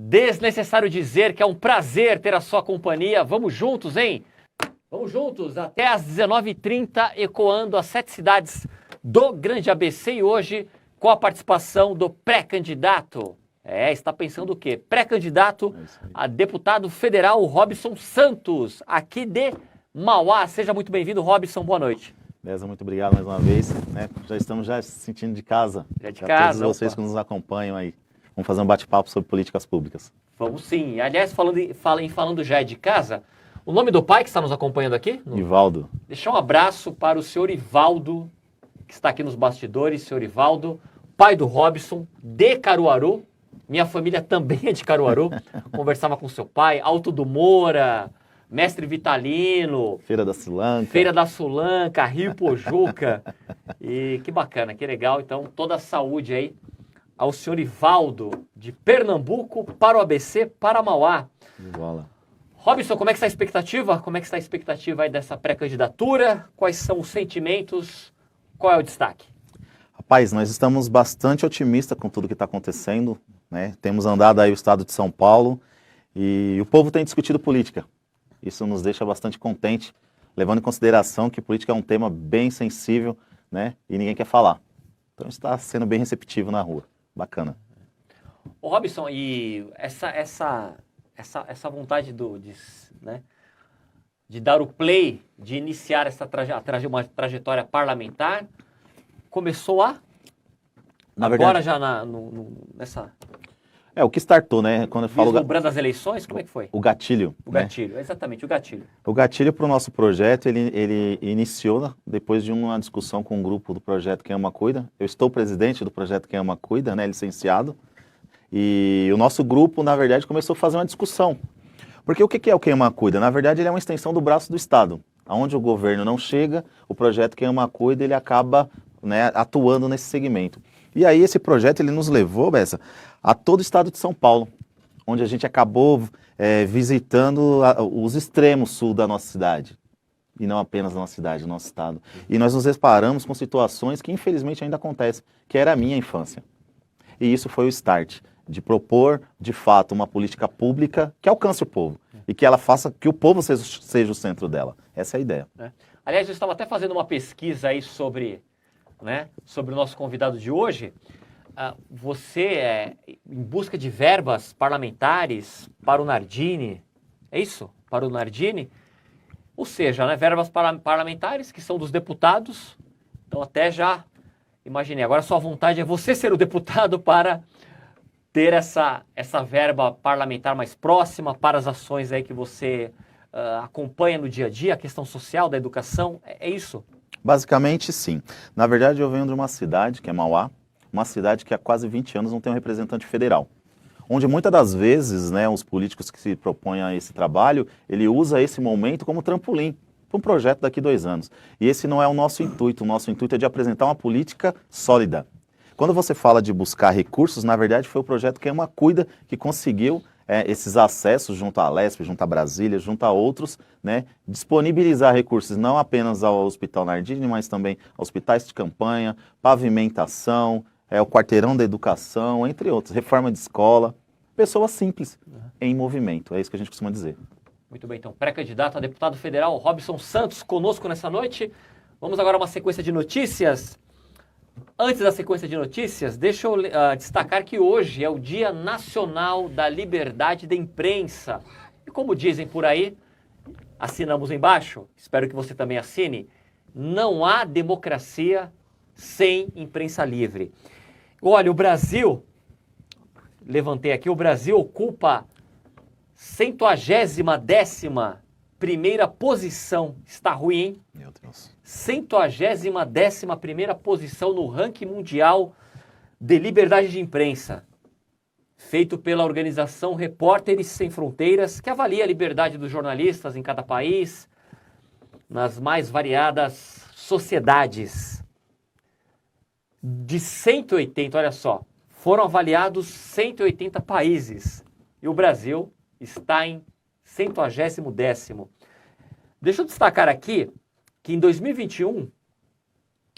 Desnecessário dizer que é um prazer ter a sua companhia. Vamos juntos, hein? Vamos juntos até às 19h30, ecoando as 7 cidades do Grande ABC e hoje com a participação do pré-candidato. Está pensando o quê? Pré-candidato a deputado federal Robson Santos, aqui de Mauá. Seja muito bem-vindo, Robson. Boa noite. Beleza, muito obrigado mais uma vez. Já estamos se sentindo de casa. Já de casa. Todos vocês que nos acompanham aí. Vamos fazer um bate-papo sobre políticas públicas. Vamos sim. Aliás, falando já de casa, o nome do pai que está nos acompanhando aqui? Ivaldo. Deixar um abraço para o senhor Ivaldo, que está aqui nos bastidores. Senhor Ivaldo, pai do Robson, de Caruaru. Minha família também é de Caruaru. Conversava com seu pai, Alto do Moura, Mestre Vitalino. Feira da Sulanca, Rio Pojuca. E que bacana, que legal. Então, toda a saúde aí ao senhor Ivaldo, de Pernambuco para o ABC, para Mauá. Bola. Robson, como é que está a expectativa? Como é que está a expectativa aí dessa pré-candidatura? Quais são os sentimentos? Qual é o destaque? Rapaz, nós estamos bastante otimistas com tudo que está acontecendo, né? Temos andado aí o estado de São Paulo e o povo tem discutido política. Isso nos deixa bastante contente, levando em consideração que política é um tema bem sensível, né? E ninguém quer falar. Então está sendo bem receptivo na rua. Bacana. Ô Robson, e essa vontade de dar o play, de iniciar uma trajetória parlamentar, começou agora já nessa... O que startou, né? Quando eu falo... Vislumbrando as eleições, como é que foi? O gatilho. O gatilho, exatamente, o gatilho. O gatilho para o nosso projeto, ele iniciou depois de uma discussão com um grupo do projeto Quem Ama Cuida. Eu estou presidente do projeto Quem Ama Cuida, né, licenciado. E o nosso grupo, na verdade, começou a fazer uma discussão. Porque o que é o Quem Ama Cuida? Na verdade, ele é uma extensão do braço do Estado. Onde o governo não chega, o projeto Quem Ama Cuida, ele acaba, né, atuando nesse segmento. E aí esse projeto ele nos levou, Bessa, a todo o estado de São Paulo, onde a gente acabou visitando os extremos sul da nossa cidade. E não apenas da nossa cidade, do nosso estado. E nós nos deparamos com situações que infelizmente ainda acontecem, que era a minha infância. E isso foi o start, de propor, de fato, uma política pública que alcance o povo. E que ela faça que o povo seja o centro dela. Essa é a ideia. Aliás, eu estava até fazendo uma pesquisa aí sobre o nosso convidado de hoje. Você em busca de verbas parlamentares para o Nardini, é isso? Para o Nardini? Ou seja, verbas parlamentares que são dos deputados. Então até já imaginei. Agora a sua vontade é você ser o deputado para ter essa verba parlamentar mais próxima para as ações aí que você acompanha no dia a dia, a questão social, da educação. É isso? Basicamente, sim. Na verdade, eu venho de uma cidade, que é Mauá, uma cidade que há quase 20 anos não tem um representante federal. Onde muitas das vezes, né, os políticos que se propõem a esse trabalho, ele usa esse momento como trampolim para um projeto daqui a 2 anos. E esse não é o nosso intuito é de apresentar uma política sólida. Quando você fala de buscar recursos, na verdade foi o projeto Quem Ama Cuida que conseguiu esses acessos junto à Alesp, junto a Brasília, junto a outros, né, disponibilizar recursos não apenas ao Hospital Nardini, mas também a hospitais de campanha, pavimentação, o quarteirão da educação, entre outros, reforma de escola, pessoas simples em movimento, é isso que a gente costuma dizer. Muito bem, então, pré-candidato a deputado federal Robson Santos conosco nessa noite. Vamos agora a uma sequência de notícias. Antes da sequência de notícias, deixa eu destacar que hoje é o Dia Nacional da Liberdade da Imprensa. E como dizem por aí, assinamos embaixo, espero que você também assine, não há democracia sem imprensa livre. Olha, o Brasil, levantei aqui, o Brasil ocupa 110ª posição. Está ruim, hein? Meu Deus. 110ª posição no ranking mundial de liberdade de imprensa, feito pela organização Repórteres Sem Fronteiras, que avalia a liberdade dos jornalistas em cada país, nas mais variadas sociedades. De 180, olha só, foram avaliados 180 países e o Brasil está em 110º. Deixa eu destacar aqui que em 2021,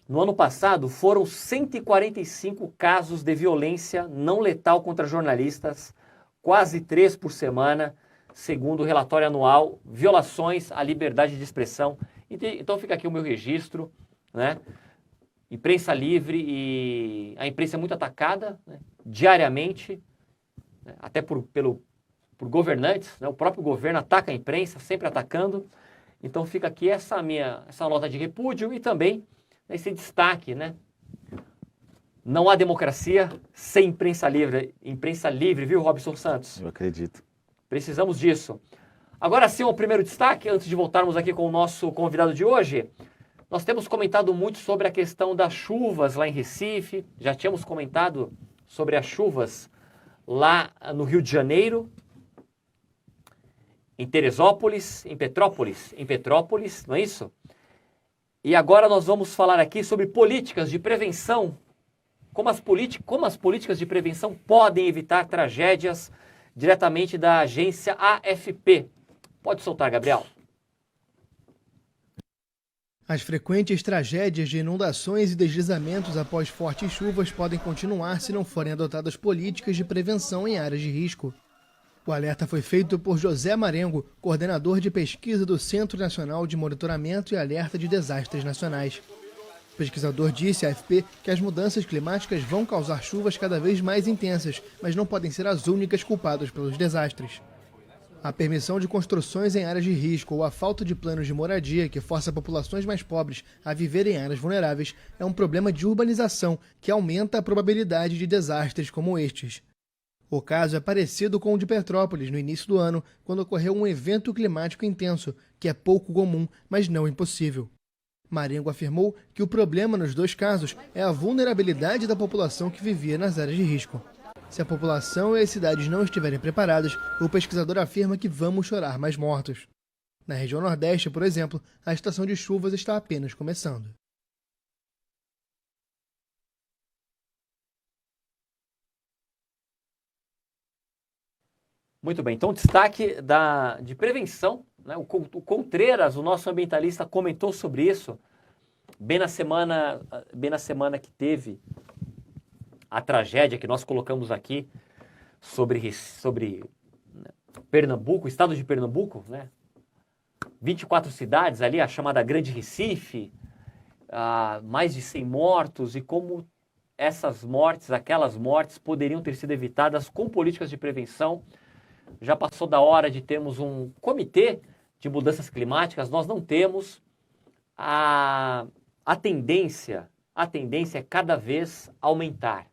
no ano passado, foram 145 casos de violência não letal contra jornalistas, quase 3 por semana, segundo o relatório anual Violações à Liberdade de Expressão. Então fica aqui o meu registro, né? Imprensa livre, e a imprensa é muito atacada, né? Diariamente, né? Até por governantes, né? O próprio governo ataca a imprensa, sempre atacando. Então fica aqui essa nota de repúdio e também esse destaque, né? Não há democracia sem imprensa livre, viu, Robson Santos? Eu acredito. Precisamos disso. Agora sim, o primeiro destaque, antes de voltarmos aqui com o nosso convidado de hoje, nós temos comentado muito sobre a questão das chuvas lá em Recife, já tínhamos comentado sobre as chuvas lá no Rio de Janeiro, em Teresópolis, em Petrópolis, não é isso? E agora nós vamos falar aqui sobre políticas de prevenção, como as políticas de prevenção podem evitar tragédias, diretamente da agência AFP. Pode soltar, Gabriel. As frequentes tragédias de inundações e deslizamentos após fortes chuvas podem continuar se não forem adotadas políticas de prevenção em áreas de risco. O alerta foi feito por José Marengo, coordenador de pesquisa do Centro Nacional de Monitoramento e Alerta de Desastres Nacionais. O pesquisador disse à AFP que as mudanças climáticas vão causar chuvas cada vez mais intensas, mas não podem ser as únicas culpadas pelos desastres. A permissão de construções em áreas de risco ou a falta de planos de moradia que força populações mais pobres a viver em áreas vulneráveis é um problema de urbanização que aumenta a probabilidade de desastres como estes. O caso é parecido com o de Petrópolis no início do ano, quando ocorreu um evento climático intenso, que é pouco comum, mas não impossível. Marengo afirmou que o problema nos dois casos é a vulnerabilidade da população que vivia nas áreas de risco. Se a população e as cidades não estiverem preparadas, o pesquisador afirma que vamos chorar mais mortos. Na região Nordeste, por exemplo, a estação de chuvas está apenas começando. Muito bem, então destaque de prevenção, né? O Contreras, o nosso ambientalista, comentou sobre isso bem na semana que teve a tragédia que nós colocamos aqui sobre Pernambuco, o estado de Pernambuco, né? 24 cidades ali, a chamada Grande Recife, mais de 100 mortos, e como aquelas mortes poderiam ter sido evitadas com políticas de prevenção. Já passou da hora de termos um comitê de mudanças climáticas, nós não temos. A tendência é cada vez aumentar.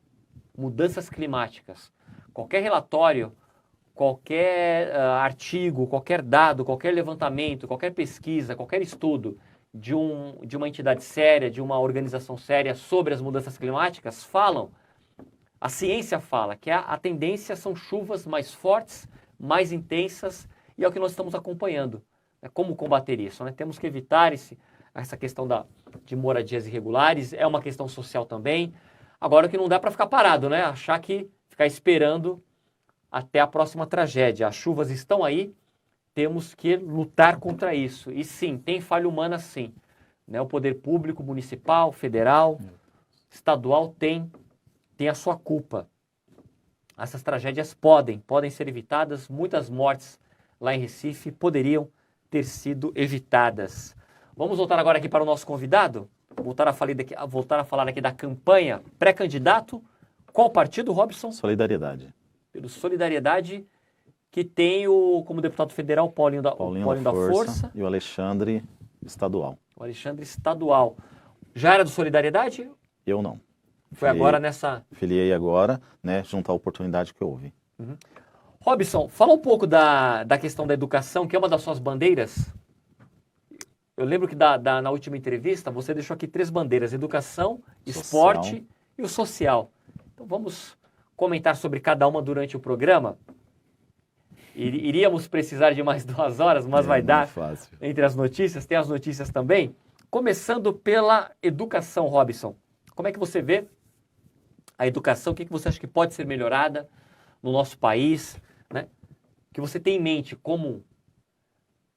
Mudanças climáticas. Qualquer relatório, qualquer artigo, qualquer dado, qualquer levantamento, qualquer pesquisa, qualquer estudo de uma entidade séria, de uma organização séria sobre as mudanças climáticas a ciência fala que a tendência são chuvas mais fortes, mais intensas, e é o que nós estamos acompanhando. Como combater isso, né? Temos que evitar essa questão de moradias irregulares, é uma questão social também. Agora, o que não dá para ficar parado, né? Ficar esperando até a próxima tragédia. As chuvas estão aí, temos que lutar contra isso. E sim, tem falha humana sim. Né? O poder público, municipal, federal, estadual tem a sua culpa. Essas tragédias podem ser evitadas, muitas mortes lá em Recife poderiam ter sido evitadas. Vamos voltar agora aqui para o nosso convidado, voltar a falar aqui da campanha pré-candidato. Qual partido, Robson? Solidariedade. Pelo Solidariedade, que tem como deputado federal Paulinho da Força e o Alexandre estadual. O Alexandre estadual. Já era do Solidariedade? Eu não. Foi agora nessa... Filiei agora, né, junto à oportunidade que houve. Uhum. Robson, fala um pouco da questão da educação, que é uma das suas bandeiras. Eu lembro que na última entrevista você deixou aqui 3 bandeiras: educação, esporte e o social. Então vamos comentar sobre cada uma durante o programa. Iríamos precisar de mais 2 horas, mas vai dar fácil. Entre as notícias, tem as notícias também. Começando pela educação, Robson. Como é que você vê a educação? O que você acha que pode ser melhorada no nosso país? Né? O que você tem em mente como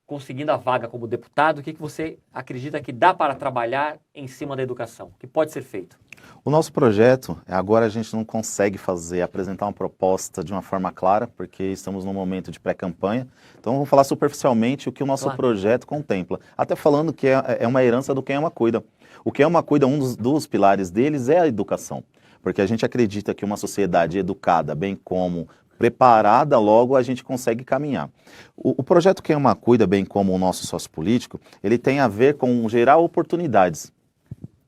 conseguindo a vaga como deputado? O que você acredita que dá para trabalhar em cima da educação? O que pode ser feito? O nosso projeto, agora a gente não consegue apresentar uma proposta de uma forma clara, porque estamos num momento de pré-campanha. Então vamos falar superficialmente o que o nosso projeto contempla. Até falando que é uma herança do Quem Ama Cuida. O Quem Ama Cuida, um dos pilares deles é a educação. Porque a gente acredita que uma sociedade educada, bem como preparada, logo a gente consegue caminhar. O projeto Quem Ama Cuida, bem como o nosso sócio político, ele tem a ver com gerar oportunidades.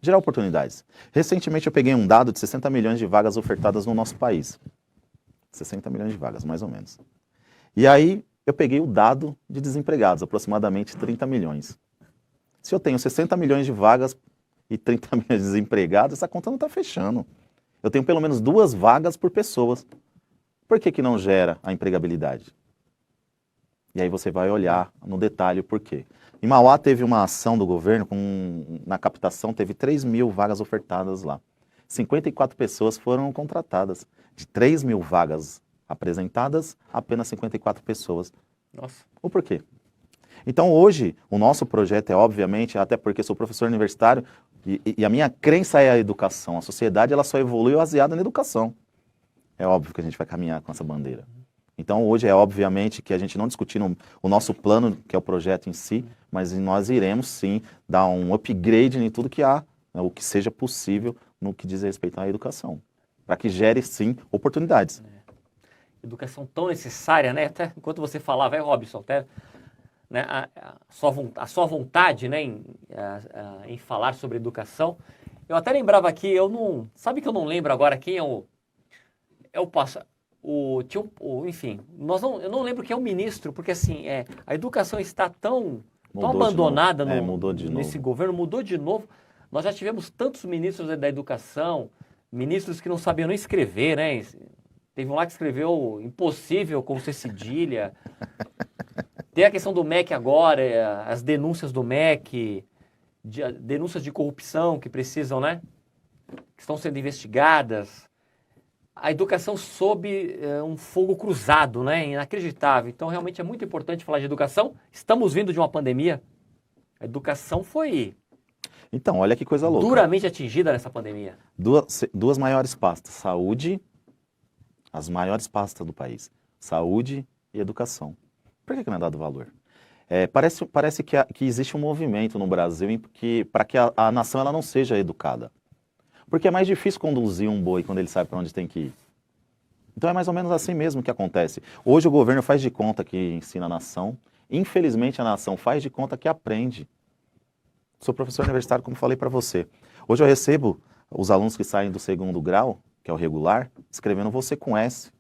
Gerar oportunidades. Recentemente eu peguei um dado de 60 milhões de vagas ofertadas no nosso país. 60 milhões de vagas, mais ou menos. E aí eu peguei o dado de desempregados, aproximadamente 30 milhões. Se eu tenho 60 milhões de vagas e 30 milhões de desempregados, essa conta não está fechando. Eu tenho pelo menos 2 vagas por pessoas. Por que não gera a empregabilidade? E aí você vai olhar no detalhe o porquê. Em Mauá teve uma ação do governo, na captação teve 3 mil vagas ofertadas lá. 54 pessoas foram contratadas. De 3 mil vagas apresentadas, apenas 54 pessoas. Nossa. O porquê? Então hoje, o nosso projeto é obviamente, até porque sou professor universitário, e a minha crença é a educação. A sociedade ela só evolui baseada na educação. É óbvio que a gente vai caminhar com essa bandeira. Então hoje é obviamente que a gente não discutindo o nosso plano, que é o projeto em si, mas nós iremos sim dar um upgrade em tudo que há, né, o que seja possível no que diz respeito à educação, para que gere sim oportunidades. Educação tão necessária, né? Até enquanto você falava, Robson, até, né, a sua vontade, né, em falar sobre educação. Eu até lembrava aqui, sabe que eu não lembro agora quem enfim, eu não lembro quem é o ministro, porque assim, a educação está tão abandonada nesse governo, mudou de novo. Nós já tivemos tantos ministros da educação, ministros que não sabiam nem escrever, né? Teve um lá que escreveu impossível com C cedilha. Tem a questão do MEC agora, as denúncias do MEC, denúncias de corrupção que precisam, né? Que estão sendo investigadas. A educação sob um fogo cruzado, né? Inacreditável. Então, realmente é muito importante falar de educação. Estamos vindo de uma pandemia. A educação foi... Então, olha que coisa louca. Duramente atingida nessa pandemia. Duas maiores pastas. Saúde, as maiores pastas do país. Saúde e educação. Por que não é dado valor? Parece que existe um movimento no Brasil para que a nação ela não seja educada. Porque é mais difícil conduzir um boi quando ele sabe para onde tem que ir. Então é mais ou menos assim mesmo que acontece. Hoje o governo faz de conta que ensina a nação. Infelizmente a nação faz de conta que aprende. Sou professor universitário, como falei para você. Hoje eu recebo os alunos que saem do 2º grau, que é o regular, escrevendo você com S.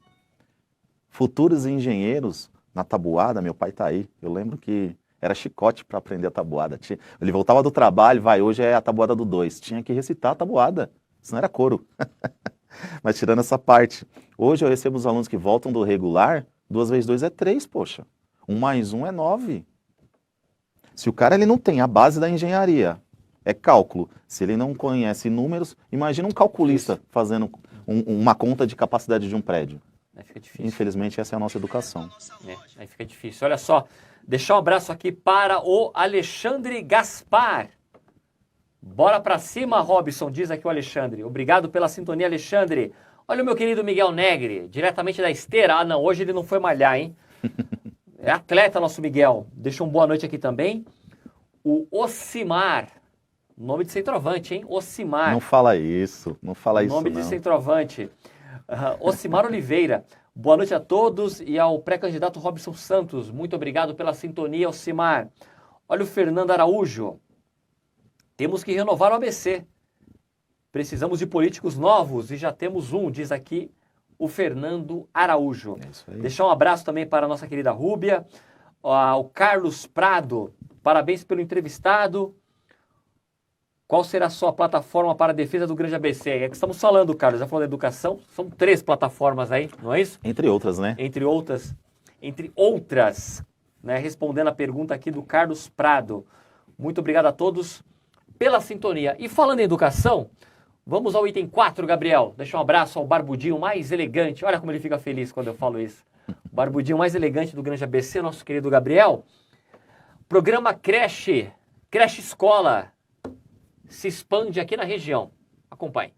Futuros engenheiros na tabuada, meu pai está aí. Eu lembro que era chicote para aprender a tabuada. Ele voltava do trabalho, hoje é a tabuada do 2. Tinha que recitar a tabuada. Isso não era coro. Mas tirando essa parte, hoje eu recebo os alunos que voltam do regular, 2 vezes 2 é 3, poxa. 1 mais 1 é 9. Se o cara ele não tem a base da engenharia, é cálculo. Se ele não conhece números, imagina um calculista fazendo uma conta de capacidade de um prédio. Aí fica difícil. Infelizmente essa é a nossa educação. Aí fica difícil. Olha só, deixar um abraço aqui para o Alexandre Gaspar. Bora pra cima, Robson, diz aqui o Alexandre. Obrigado pela sintonia, Alexandre. Olha o meu querido Miguel Negri, diretamente da esteira. Ah, não, hoje ele não foi malhar, hein? É atleta nosso Miguel. Deixa uma boa noite aqui também. O Ocimar, nome de centroavante, hein? Ocimar. Não fala isso, não fala isso, nome de centroavante. Ocimar Oliveira. Boa noite a todos e ao pré-candidato Robson Santos. Muito obrigado pela sintonia, Ocimar. Olha o Fernando Araújo. Temos que renovar o ABC. Precisamos de políticos novos e já temos um, diz aqui o Fernando Araújo. É isso aí. Deixar um abraço também para a nossa querida Rúbia, o Carlos Prado. Parabéns pelo entrevistado. Qual será a sua plataforma para a defesa do grande ABC? É que estamos falando, Carlos, já falou da educação. São 3 plataformas aí, não é isso? Entre outras, né? Entre outras, né? Respondendo a pergunta aqui do Carlos Prado. Muito obrigado a todos pela sintonia. E falando em educação, vamos ao item 4, Gabriel. Deixa um abraço ao barbudinho mais elegante. Olha como ele fica feliz quando eu falo isso. O barbudinho mais elegante do grande ABC, nosso querido Gabriel. Programa Creche Escola se expande aqui na região. Acompanhe.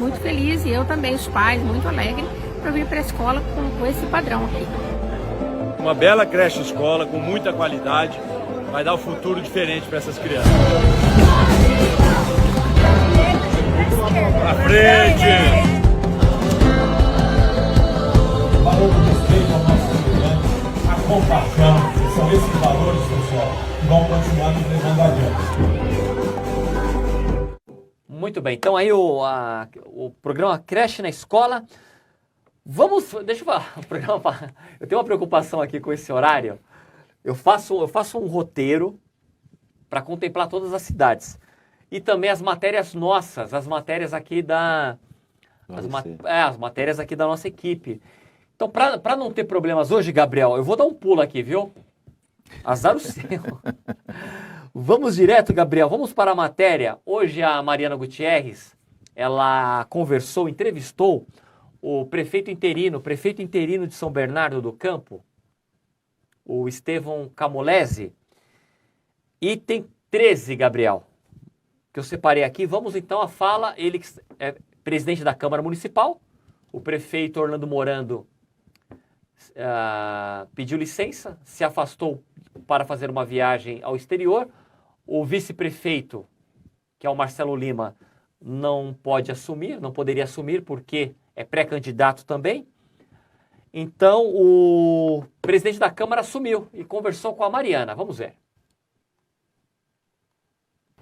muito feliz e eu também, os pais, muito alegres para vir para a escola com esse padrão aqui. Uma bela creche escola com muita qualidade, vai dar um futuro diferente para essas crianças. Pra frente! O valor do respeito ao nosso estudantes, a compaixão, são esses valores, pessoal, que vão continuar nos levando adiante. Muito bem, então aí o programa Creche na Escola. Deixa eu falar, eu tenho uma preocupação aqui com esse horário. Eu faço um roteiro para contemplar todas as cidades. E também as matérias nossas, as matérias aqui as matérias aqui da nossa equipe. Então, para não ter problemas hoje, Gabriel, eu vou dar um pulo aqui, viu? Azar o seu. Vamos direto, Gabriel, vamos para a matéria. Hoje a Mariana Gutierrez, ela entrevistou o prefeito interino de São Bernardo do Campo, o Estevão Camolese, e tem 13, Gabriel, que eu separei aqui. Vamos então à fala, ele que é presidente da Câmara Municipal, o prefeito Orlando Morando pediu licença, se afastou para fazer uma viagem ao exterior, o vice-prefeito, que é o Marcelo Lima, não poderia assumir porque é pré-candidato também. Então, o presidente da Câmara assumiu e conversou com a Mariana. Vamos ver.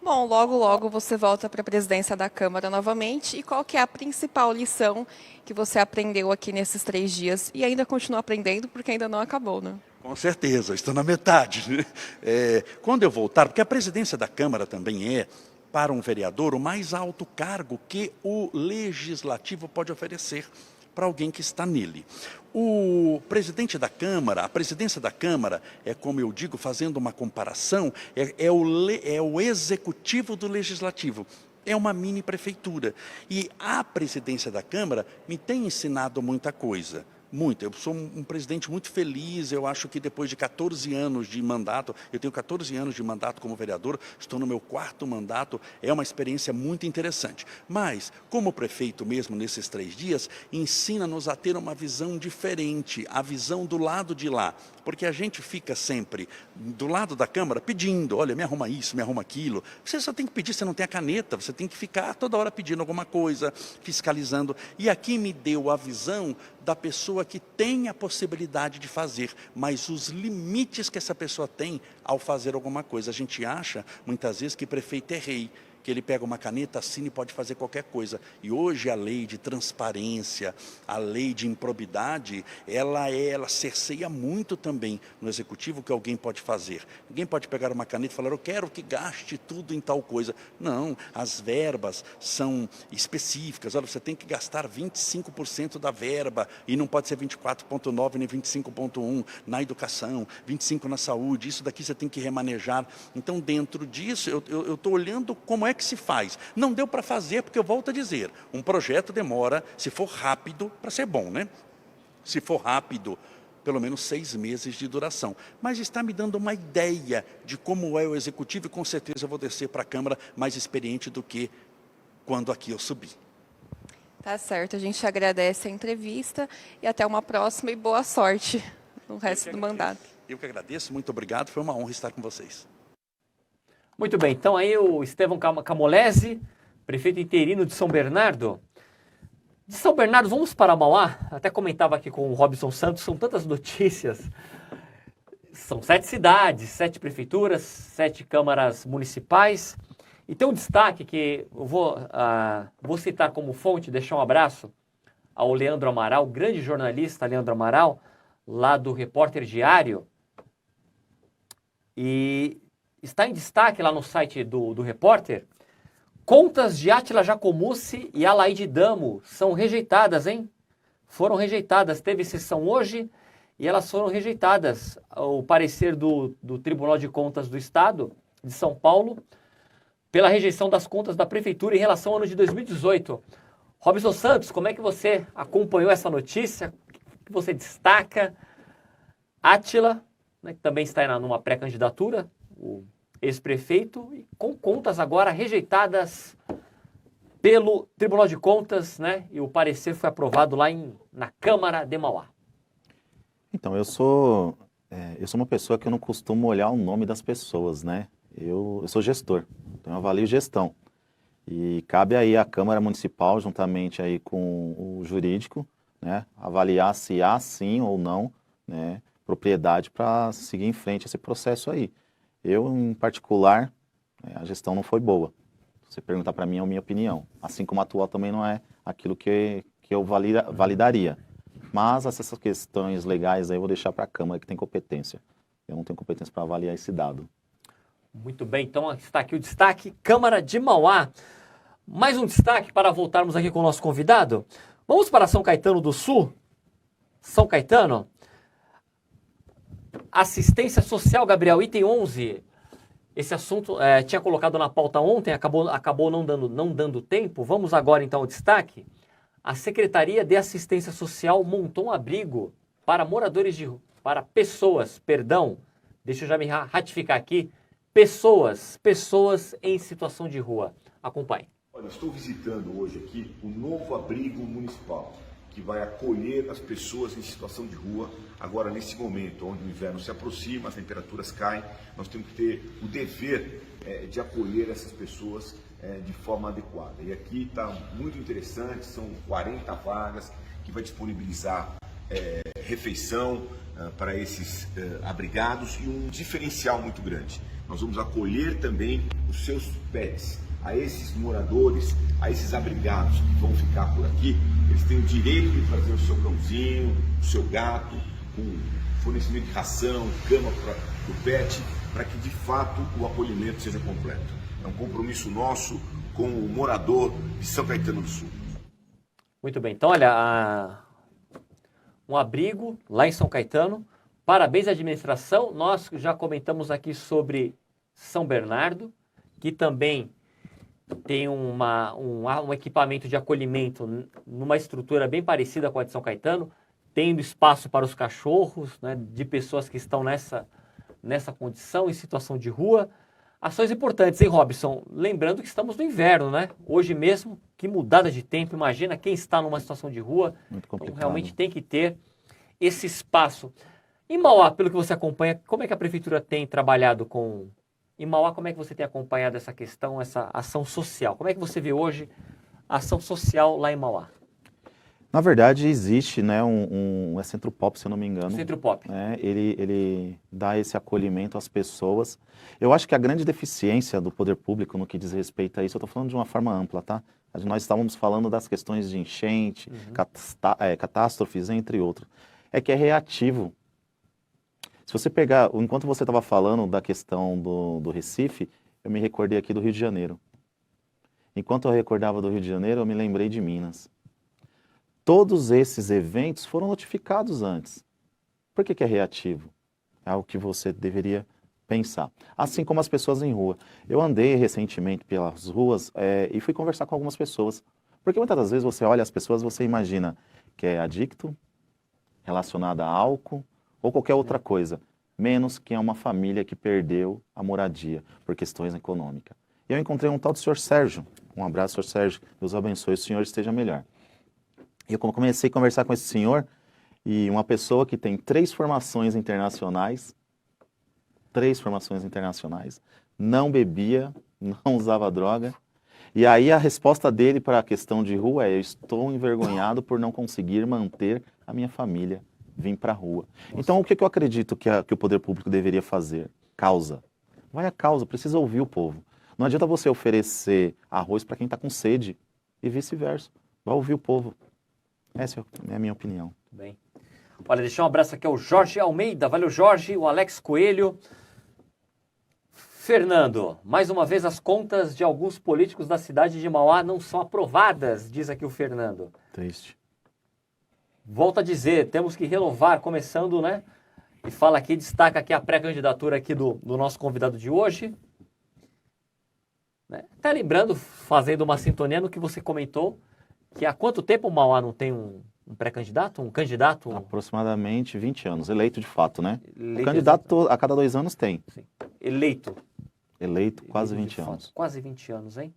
Bom, logo você volta para a presidência da Câmara novamente. E qual que é a principal lição que você aprendeu aqui nesses 3 dias? E ainda continua aprendendo, porque ainda não acabou, né? Com certeza, estou na metade, né? Quando eu voltar, porque a presidência da Câmara também é, para um vereador, o mais alto cargo que o Legislativo pode oferecer para alguém que está nele. O presidente da Câmara, a presidência da Câmara, é como eu digo, fazendo uma comparação, é o executivo do Legislativo. É uma mini prefeitura. E a presidência da Câmara me tem ensinado muita coisa. Muito. Eu sou um presidente muito feliz. Eu acho que depois de 14 anos de mandato, eu tenho 14 anos de mandato como vereador, estou no meu 4º mandato, é uma experiência muito interessante. Mas, como prefeito mesmo nesses 3 dias, ensina-nos a ter uma visão diferente, a visão do lado de lá. Porque a gente fica sempre do lado da Câmara pedindo, olha, me arruma isso, me arruma aquilo. Você só tem que pedir, você não tem a caneta, você tem que ficar toda hora pedindo alguma coisa, fiscalizando. E aqui me deu a visão da pessoa que tem a possibilidade de fazer, mas os limites que essa pessoa tem ao fazer alguma coisa. A gente acha, muitas vezes, que prefeito é rei, que ele pega uma caneta, assina e pode fazer qualquer coisa. E hoje a lei de transparência, a lei de improbidade, ela cerceia muito também no executivo que alguém pode fazer. Ninguém pode pegar uma caneta e falar, eu quero que gaste tudo em tal coisa. Não, as verbas são específicas. Olha, você tem que gastar 25% da verba e não pode ser 24,9 nem 25,1 na educação, 25% na saúde. Isso daqui você tem que remanejar. Então, dentro disso, eu estou olhando como é que se faz. Não deu para fazer, porque eu volto a dizer, um projeto demora, se for rápido, para ser bom, né? Se for rápido, pelo menos 6 meses de duração. Mas está me dando uma ideia de como é o executivo e com certeza eu vou descer para a Câmara mais experiente do que quando aqui eu subi. Tá certo, a gente agradece a entrevista e até uma próxima e boa sorte no resto do mandato. Eu que agradeço, muito obrigado, foi uma honra estar com vocês. Muito bem, então aí o Estevão Camolese, prefeito interino de São Bernardo. De São Bernardo, vamos para Mauá? Até comentava aqui com o Robson Santos, são tantas notícias. São 7 cidades, 7 prefeituras, 7 câmaras municipais. E tem um destaque que eu vou citar como fonte, deixar um abraço ao Leandro Amaral, grande jornalista Leandro Amaral, lá do Repórter Diário. E está em destaque lá no site do Repórter, contas de Átila Jacomussi e Alaide Damo são rejeitadas, hein? Foram rejeitadas. Teve sessão hoje e elas foram rejeitadas. O parecer do Tribunal de Contas do Estado de São Paulo pela rejeição das contas da Prefeitura em relação ao ano de 2018. Robson Santos, como é que você acompanhou essa notícia? O que você destaca? Átila, né, que também está numa pré-candidatura, o ex-prefeito, com contas agora rejeitadas pelo Tribunal de Contas, né? E o parecer foi aprovado lá na Câmara de Mauá. Então, eu sou uma pessoa que eu não costumo olhar o nome das pessoas, né? Eu sou gestor, então eu avalio gestão. E cabe aí à Câmara Municipal, juntamente aí com o jurídico, né? Avaliar se há sim ou não, né? Propriedade para seguir em frente esse processo aí. Eu, em particular, a gestão não foi boa. Se você perguntar para mim, é a minha opinião. Assim como a atual também não é aquilo que eu validaria. Mas essas questões legais aí eu vou deixar para a Câmara, que tem competência. Eu não tenho competência para avaliar esse dado. Muito bem, então está aqui o destaque, Câmara de Mauá. Mais um destaque para voltarmos aqui com o nosso convidado. Vamos para São Caetano do Sul. São Caetano. Assistência Social, Gabriel, item 11. Esse assunto tinha colocado na pauta ontem, acabou não dando tempo. Vamos agora então ao destaque. A Secretaria de Assistência Social montou um abrigo para pessoas, deixa eu já me ratificar aqui, pessoas em situação de rua. Acompanhe. Olha, estou visitando hoje aqui o novo abrigo municipal, que vai acolher as pessoas em situação de rua, agora nesse momento, onde o inverno se aproxima, as temperaturas caem, nós temos que ter o dever de acolher essas pessoas de forma adequada. E aqui está muito interessante, são 40 vagas que vai disponibilizar refeição para esses abrigados e um diferencial muito grande. Nós vamos acolher também os seus pets. A esses moradores, a esses abrigados que vão ficar por aqui, eles têm o direito de trazer o seu cãozinho, o seu gato, com fornecimento de ração, cama para o pet, para que de fato o acolhimento seja completo. É um compromisso nosso com o morador de São Caetano do Sul. Muito bem, então olha, um abrigo lá em São Caetano. Parabéns à administração. Nós já comentamos aqui sobre São Bernardo, que também tem um equipamento de acolhimento numa estrutura bem parecida com a de São Caetano, tendo espaço para os cachorros, né, de pessoas que estão nessa condição, em situação de rua. Ações importantes, hein, Robson? Lembrando que estamos no inverno, né? Hoje mesmo, que mudada de tempo. Imagina quem está numa situação de rua. Muito complicado. Então, realmente tem que ter esse espaço. Em Mauá, pelo que você acompanha, como é que a Prefeitura tem trabalhado com... Em Mauá, como é que você tem acompanhado essa questão, essa ação social? Como é que você vê hoje a ação social lá em Mauá? Na verdade, existe, né, é Centro Pop, se eu não me engano. Centro Pop. Ele dá esse acolhimento às pessoas. Eu acho que a grande deficiência do poder público no que diz respeito a isso, eu estou falando de uma forma ampla, tá? Nós estávamos falando das questões de enchente, catástrofes, entre outros. É que é reativo. Se você pegar, enquanto você estava falando da questão do Recife, eu me recordei aqui do Rio de Janeiro. Enquanto eu recordava do Rio de Janeiro, eu me lembrei de Minas. Todos esses eventos foram notificados antes. Por que é reativo? É algo que você deveria pensar. Assim como as pessoas em rua. Eu andei recentemente pelas ruas e fui conversar com algumas pessoas. Porque muitas das vezes você olha as pessoas, você imagina que é adicto, relacionado a álcool, ou qualquer outra coisa, menos que é uma família que perdeu a moradia por questões econômicas. E eu encontrei um tal de senhor Sérgio. Um abraço, senhor Sérgio. Deus abençoe, o senhor esteja melhor. E eu comecei a conversar com esse senhor, e uma pessoa que tem 3 formações internacionais, não bebia, não usava droga. E aí a resposta dele para a questão de rua é: eu estou envergonhado por não conseguir manter a minha família, vim para a rua. Nossa. Então, o que eu acredito que o poder público deveria fazer? Causa. Vai à causa, precisa ouvir o povo. Não adianta você oferecer arroz para quem está com sede e vice-versa. Vai ouvir o povo. Essa é a minha opinião. Muito bem. Olha, deixar um abraço aqui ao Jorge Almeida. Valeu, Jorge. O Alex Coelho. Fernando, mais uma vez as contas de alguns políticos da cidade de Mauá não são aprovadas, diz aqui o Fernando. Triste. Volto a dizer, temos que renovar, começando, né? E fala aqui, destaca aqui a pré-candidatura aqui do nosso convidado de hoje. Né? Até lembrando, fazendo uma sintonia no que você comentou, que há quanto tempo o Mauá não tem um pré-candidato, um candidato? Aproximadamente 20 anos, eleito de fato, né? Eleito, o candidato a cada 2 anos tem. Sim. Eleito, quase 20 anos. Quase 20 anos, hein?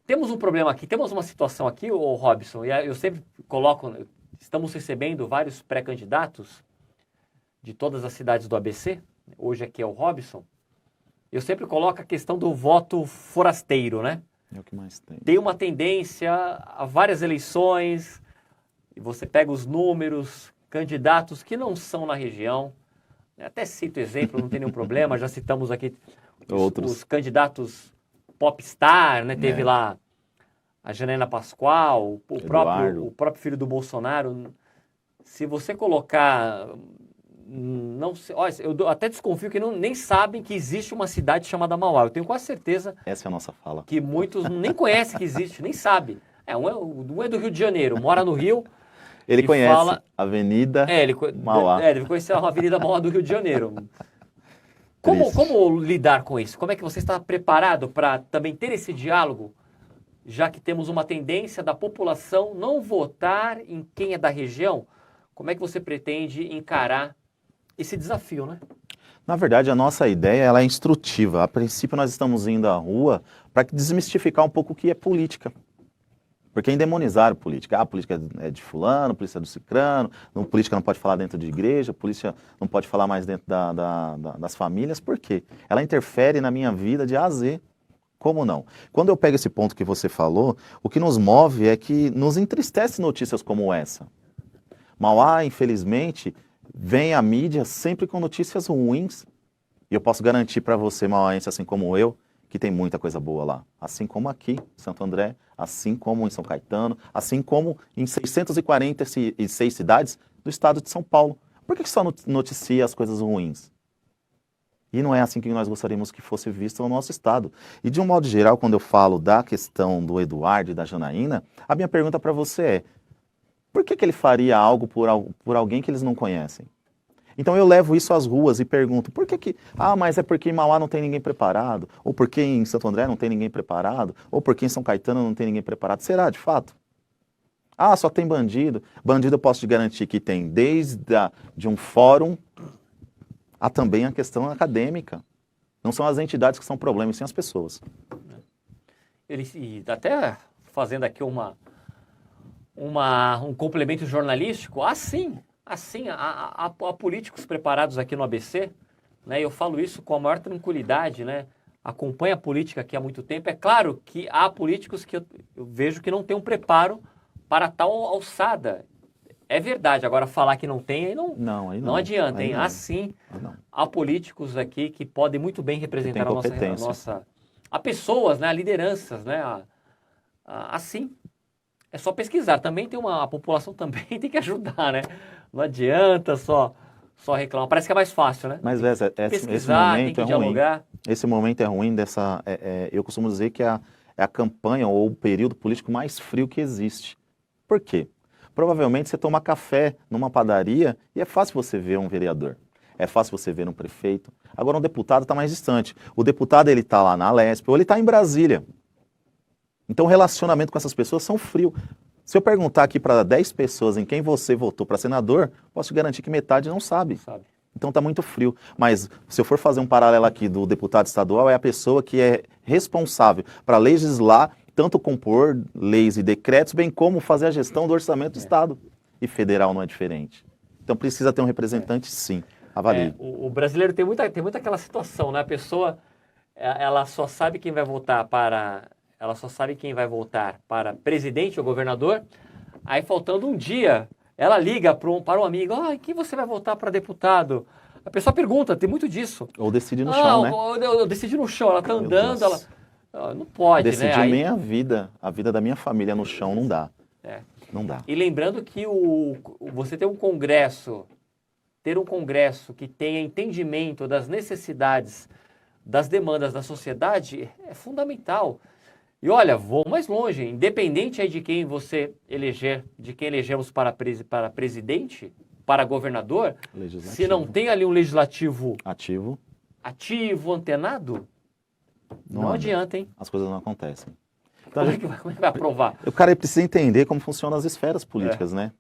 temos um problema aqui, temos uma situação aqui, ô Robson, e eu sempre coloco, estamos recebendo vários pré-candidatos de todas as cidades do ABC, hoje aqui é o Robson, eu sempre coloco a questão do voto forasteiro, né? É o que mais tem. Tem uma tendência a várias eleições, e você pega os números, candidatos que não são na região, até cito exemplo, não tem nenhum problema, já citamos aqui os candidatos popstar, né? Teve lá a Janaína Pascoal, o próprio filho do Bolsonaro. Se você colocar... Não sei, olha, eu até desconfio que nem sabem que existe uma cidade chamada Mauá. Eu tenho quase certeza... Essa é a nossa fala. Que muitos nem conhecem que existe, nem sabem. Um é do Rio de Janeiro, mora no Rio... Ele conhece a Avenida Mauá. Deve conhecer a Avenida Mauá do Rio de Janeiro. Como lidar com isso? Como é que você está preparado para também ter esse diálogo, já que temos uma tendência da população não votar em quem é da região? Como é que você pretende encarar esse desafio, né? Na verdade, a nossa ideia ela é instrutiva. A princípio, nós estamos indo à rua para desmistificar um pouco o que é política. Porque endemonizaram política. A política é de fulano, a polícia é do cicrano, a política não pode falar dentro de igreja, a polícia não pode falar mais dentro das famílias. Por quê? Ela interfere na minha vida de A a Z. Como não? Quando eu pego esse ponto que você falou, o que nos move é que nos entristece notícias como essa. Mauá, infelizmente, vem à mídia sempre com notícias ruins. E eu posso garantir para você, mauaense, assim como eu, que tem muita coisa boa lá. Assim como aqui, em Santo André, assim como em São Caetano, assim como em 646 cidades do estado de São Paulo. Por que só noticia as coisas ruins? E não é assim que nós gostaríamos que fosse visto no nosso estado. E de um modo geral, quando eu falo da questão do Eduardo e da Janaína, a minha pergunta para você é, por que ele faria algo por alguém que eles não conhecem? Então eu levo isso às ruas e pergunto, por que mas é porque em Mauá não tem ninguém preparado, ou porque em Santo André não tem ninguém preparado, ou porque em São Caetano não tem ninguém preparado. Será, de fato? Só tem bandido. Bandido eu posso te garantir que tem desde de um fórum a também a questão acadêmica. Não são as entidades que são problemas, sim as pessoas. E até fazendo aqui um complemento jornalístico, há políticos preparados aqui no ABC, né? Eu falo isso com a maior tranquilidade, né? Acompanho a política aqui há muito tempo. É claro que há políticos que eu vejo que não têm um preparo para tal alçada. É verdade, agora falar que não tem, aí não adianta, hein? Há políticos aqui que podem muito bem representar a nossa... Há pessoas, né? Há lideranças, né? Assim, é só pesquisar. Também a população também tem que ajudar, né? Não adianta só reclamar. Parece que é mais fácil, né? Mas esse momento é ruim. Esse momento é ruim eu costumo dizer que é a campanha ou o período político mais frio que existe. Por quê? Provavelmente você toma café numa padaria e é fácil você ver um vereador. É fácil você ver um prefeito. Agora um deputado está mais distante. O deputado ele está lá na Lesp ou ele está em Brasília. Então o relacionamento com essas pessoas são frio. Se eu perguntar aqui para 10 pessoas em quem você votou para senador, posso te garantir que metade não sabe. Então está muito frio. Mas se eu for fazer um paralelo aqui do deputado estadual, é a pessoa que é responsável para legislar, tanto compor leis e decretos, bem como fazer a gestão do orçamento do Estado. E federal não é diferente. Então precisa ter um representante, sim. Avalie. O brasileiro tem muito aquela situação, né? A pessoa, ela só sabe quem vai votar para presidente ou governador, aí faltando um dia, ela liga para um amigo, quem você vai votar para deputado? A pessoa pergunta, tem muito disso. Ou decide no chão, né? Eu decidi no chão, ela está andando, não pode, decidir, né? Decidir a vida da minha família no chão não dá. Não dá. E lembrando que você ter um congresso que tenha entendimento das necessidades, das demandas da sociedade é fundamental. E olha, vou mais longe, independente aí de quem você eleger, de quem elegemos para presidente, para governador, se não tem ali um legislativo ativo, antenado, não adianta, hein? As coisas não acontecem. Então, como é que vai aprovar? O cara precisa entender como funcionam as esferas políticas, né?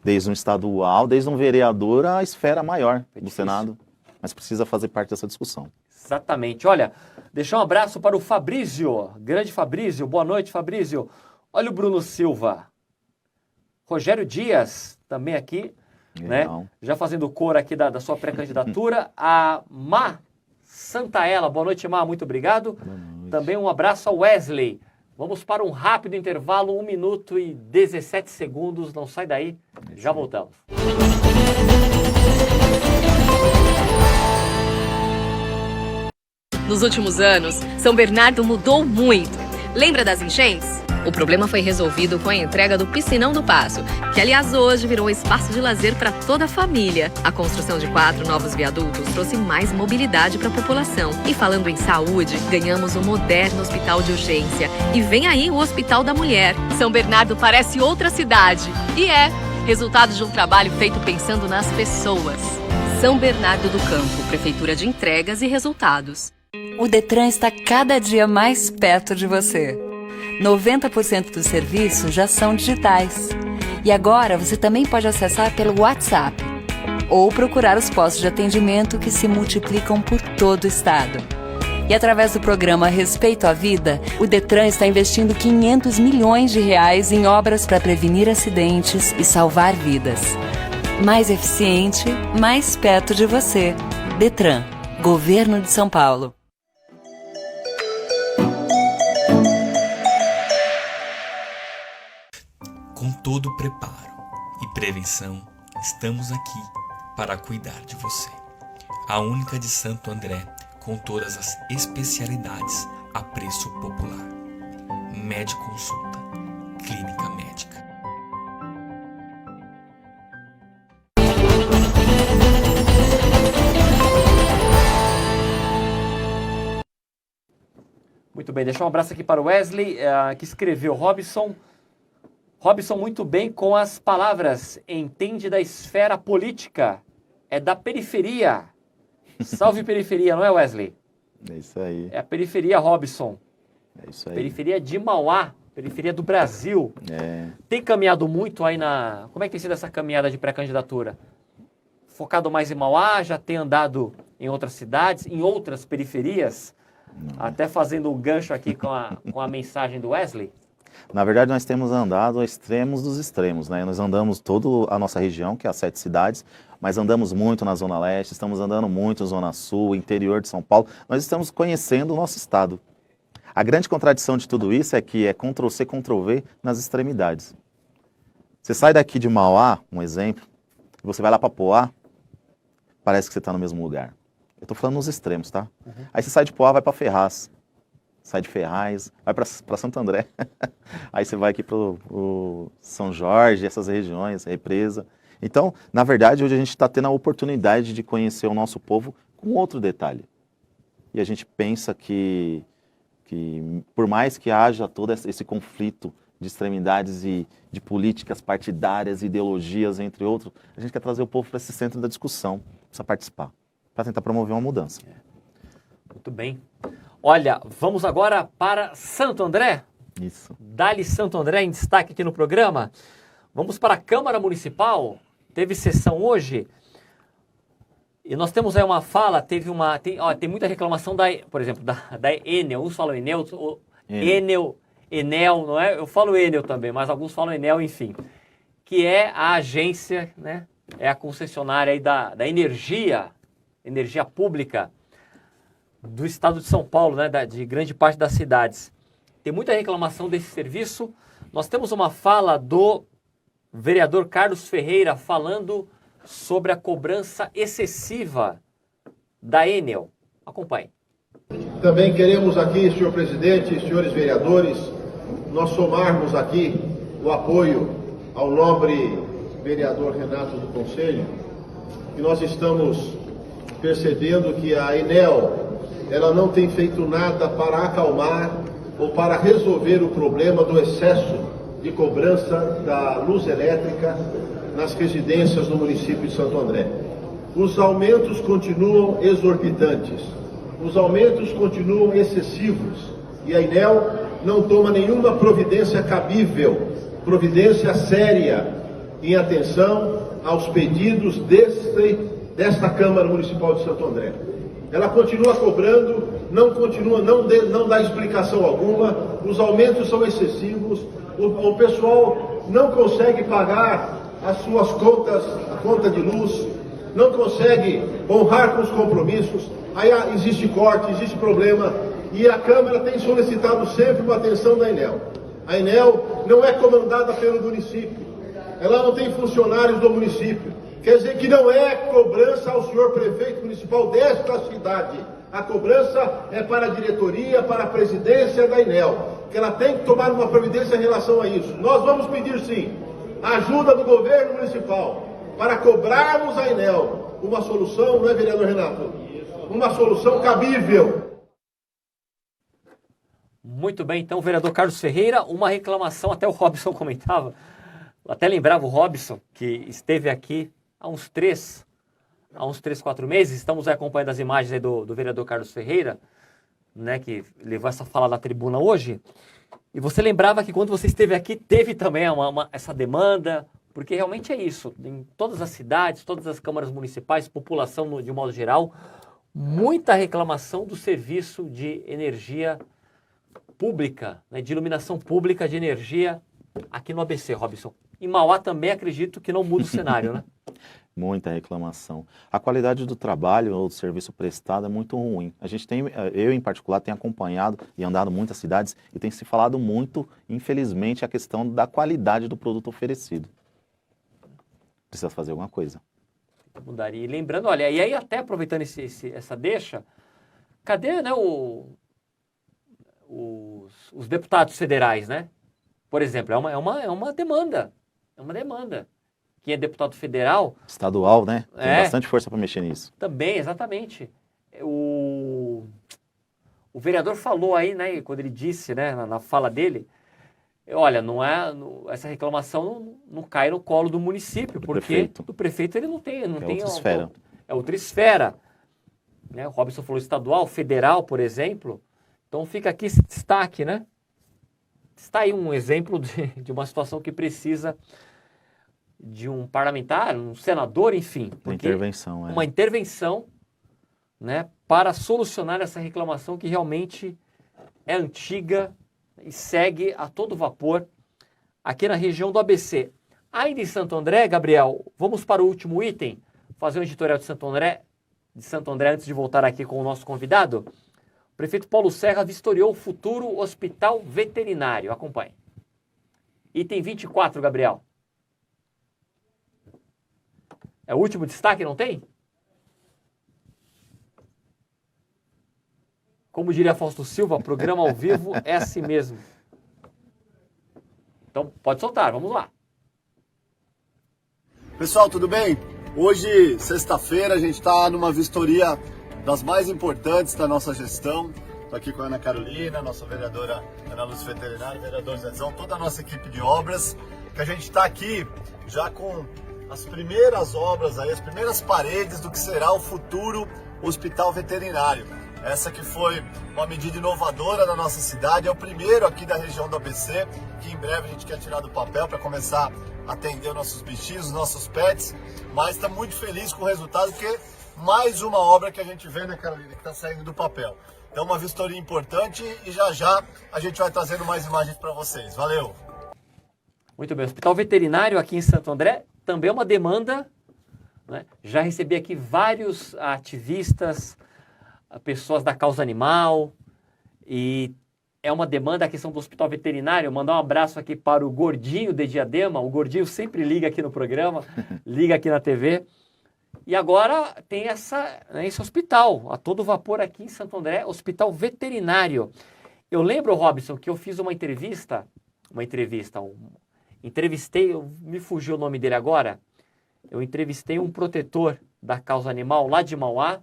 Desde um estadual, desde um vereador à esfera maior do Senado. Mas precisa fazer parte dessa discussão. Exatamente. Olha, deixar um abraço para o Fabrício, grande Fabrício. Boa noite, Fabrício. Olha o Bruno Silva. Rogério Dias, também aqui, né? Já fazendo cor aqui da sua pré-candidatura. A Má Santaella. Boa noite, Má. Muito obrigado. Também um abraço ao Wesley. Vamos para um rápido intervalo, 1 minuto e 17 segundos. Não sai daí, já voltamos. Nos últimos anos, São Bernardo mudou muito. Lembra das enchentes? O problema foi resolvido com a entrega do Piscinão do Passo, que aliás hoje virou um espaço de lazer para toda a família. A construção de 4 novos viadutos trouxe mais mobilidade para a população. E falando em saúde, ganhamos um moderno hospital de urgência. E vem aí o Hospital da Mulher. São Bernardo parece outra cidade. E é resultado de um trabalho feito pensando nas pessoas. São Bernardo do Campo, Prefeitura de Entregas e Resultados. O Detran está cada dia mais perto de você. 90% dos serviços já são digitais. E agora você também pode acessar pelo WhatsApp ou procurar os postos de atendimento que se multiplicam por todo o estado. E através do programa Respeito à Vida, o Detran está investindo R$500 milhões em obras para prevenir acidentes e salvar vidas. Mais eficiente, mais perto de você. Detran, Governo de São Paulo. Com todo o preparo e prevenção, estamos aqui para cuidar de você. A única de Santo André, com todas as especialidades a preço popular. Med-Consulta, Clínica Médica. Muito bem, deixar um abraço aqui para o Wesley, que escreveu Robson, muito bem com as palavras, entende da esfera política, é da periferia. Salve periferia, não é, Wesley? É isso aí. É a periferia, Robson. É isso aí. Periferia de Mauá, periferia do Brasil. É. Tem caminhado muito aí na... Como é que tem sido essa caminhada de pré-candidatura? Focado mais em Mauá, já tem andado em outras cidades, em outras periferias? Não. Até fazendo um gancho aqui com a mensagem do Wesley. Na verdade, nós temos andado a extremos dos extremos, né? Nós andamos toda a nossa região, que é as 7 cidades, mas andamos muito na Zona Leste, estamos andando muito na Zona Sul, interior de São Paulo. Nós estamos conhecendo o nosso estado. A grande contradição de tudo isso é que é Ctrl-C, Ctrl-V nas extremidades. Você sai daqui de Mauá, um exemplo, e você vai lá para Poá, parece que você está no mesmo lugar. Eu estou falando nos extremos, tá? Uhum. Aí você sai de Poá, vai para Ferraz. Sai de Ferraz, vai para Santo André. Aí você vai aqui para o São Jorge, essas regiões, Represa. Então, na verdade, hoje a gente está tendo a oportunidade de conhecer o nosso povo com outro detalhe. E a gente pensa que por mais que haja todo esse conflito de extremidades e de políticas partidárias, ideologias, entre outros, a gente quer trazer o povo para esse centro da discussão, precisa participar, para tentar promover uma mudança. Muito bem. Olha, vamos agora para Santo André. Isso. Dali Santo André em destaque aqui no programa. Vamos para a Câmara Municipal. Teve sessão hoje. E nós temos aí uma fala, tem muita reclamação, por exemplo, da Enel. Uns falam Enel, Enel, não é? Eu falo Enel também, mas alguns falam Enel, enfim. Que é a agência, né? É a concessionária aí da energia pública do estado de São Paulo, né, de grande parte das cidades. Tem muita reclamação desse serviço. Nós temos uma fala do vereador Carlos Ferreira falando sobre a cobrança excessiva da Enel. Acompanhe. Também queremos aqui, senhor presidente e senhores vereadores, nós somarmos aqui o apoio ao nobre vereador Renato do Conselho, que nós estamos percebendo que a Enel ela não tem feito nada para acalmar ou para resolver o problema do excesso de cobrança da luz elétrica nas residências no município de Santo André. Os aumentos continuam exorbitantes, os aumentos continuam excessivos e a Enel não toma nenhuma providência cabível, providência séria em atenção aos pedidos desta Câmara Municipal de Santo André. ela continua cobrando, não dá explicação alguma, os aumentos são excessivos, o pessoal não consegue pagar as suas contas, a conta de luz, não consegue honrar com os compromissos, aí existe corte, existe problema, e a Câmara tem solicitado sempre uma atenção da Enel. A Enel não é comandada pelo município, ela não tem funcionários do município, quer dizer que não é cobrança ao senhor prefeito municipal desta cidade, a cobrança é para a diretoria, para a presidência da Enel, que ela tem que tomar uma providência em relação a isso. Nós vamos pedir sim, a ajuda do governo municipal, para cobrarmos a Enel uma solução, não é, vereador Renato? Uma solução cabível. Muito bem, então, vereador Carlos Ferreira, uma reclamação, até o Robson comentava, até lembrava o Robson, que esteve aqui há uns 3, 4 meses, estamos acompanhando as imagens aí do vereador Carlos Ferreira, né, que levou essa fala na tribuna hoje, e você lembrava que quando você esteve aqui, teve também essa demanda, porque realmente é isso, em todas as cidades, todas as câmaras municipais, população de um modo geral, muita reclamação do serviço de energia pública, né, de iluminação pública, de energia aqui no ABC, Robson. Em Mauá também acredito que não muda o cenário, né? Muita reclamação. A qualidade do trabalho ou do serviço prestado é muito ruim. A gente tem, eu em particular, tenho acompanhado e andado em muitas cidades e tem se falado muito, infelizmente, a questão da qualidade do produto oferecido. Precisa fazer alguma coisa. Mudaria. E lembrando, olha, e aí até aproveitando essa deixa, cadê, né, os deputados federais, né? Por exemplo, é uma demanda. É uma demanda. Quem é deputado federal... Estadual, né? Tem bastante força para mexer nisso. Também, exatamente. O vereador falou aí, né, quando ele disse, né, na fala dele, olha, essa reclamação não cai no colo do município, porque do prefeito ele não tem outra esfera. É outra esfera. Né? O Robson falou estadual, federal, por exemplo. Então fica aqui esse destaque, né? Está aí um exemplo de uma situação que precisa de um parlamentar, um senador, enfim. Uma intervenção, Uma intervenção, né, para solucionar essa reclamação que realmente é antiga e segue a todo vapor aqui na região do ABC. Ainda em Santo André, Gabriel, vamos para o último item, fazer um editorial de Santo André antes de voltar aqui com o nosso convidado. O prefeito Paulo Serra vistoriou o futuro hospital veterinário. Acompanhe. Item 24, Gabriel. É o último destaque, não tem? Como diria Fausto Silva, programa ao vivo é assim mesmo. Então, pode soltar, vamos lá. Pessoal, tudo bem? Hoje, sexta-feira, a gente está numa vistoria das mais importantes da nossa gestão. Estou aqui com a Ana Carolina, nossa vereadora Ana Luz Veterinária, vereador Zezão, toda a nossa equipe de obras, que a gente está aqui já com as primeiras obras, aí, as primeiras paredes do que será o futuro hospital veterinário. Essa que foi uma medida inovadora da nossa cidade, é o primeiro aqui da região do ABC, que em breve a gente quer tirar do papel para começar a atender os nossos bichinhos, os nossos pets, mas está muito feliz com o resultado, porque mais uma obra que a gente vê, né, Carolina, que está saindo do papel. Então, uma vistoria importante e já a gente vai trazendo mais imagens para vocês. Valeu! Muito bem, hospital veterinário aqui em Santo André também é uma demanda, né? Já recebi aqui vários ativistas, pessoas da causa animal, e é uma demanda a questão do hospital veterinário. Mandar um abraço aqui para o Gordinho de Diadema. O Gordinho sempre liga aqui no programa, liga aqui na TV. E agora tem esse hospital, a todo vapor aqui em Santo André, hospital veterinário. Eu lembro, Robson, que eu fiz entrevistei, me fugiu o nome dele agora, eu entrevistei um protetor da causa animal lá de Mauá,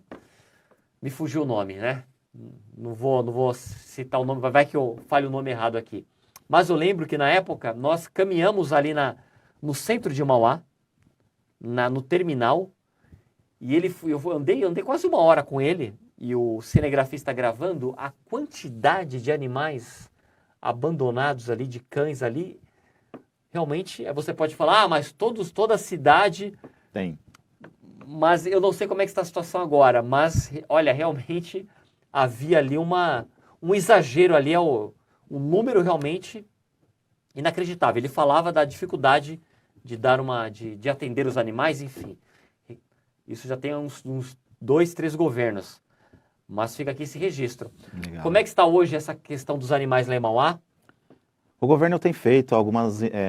me fugiu o nome, né? Não vou citar o nome, vai que eu fale o nome errado aqui. Mas eu lembro que na época nós caminhamos ali no centro de Mauá, no terminal, e eu andei quase uma hora com ele, e o cinegrafista gravando a quantidade de animais abandonados ali, de cães ali. Realmente, você pode falar, mas toda a cidade... Tem. Mas eu não sei como é que está a situação agora, mas, olha, realmente havia ali um exagero ali, um número realmente inacreditável. Ele falava da dificuldade de atender os animais, enfim. Isso já tem uns 2, 3 governos, mas fica aqui esse registro. Legal. Como é que está hoje essa questão dos animais lá em Mauá? O governo tem feito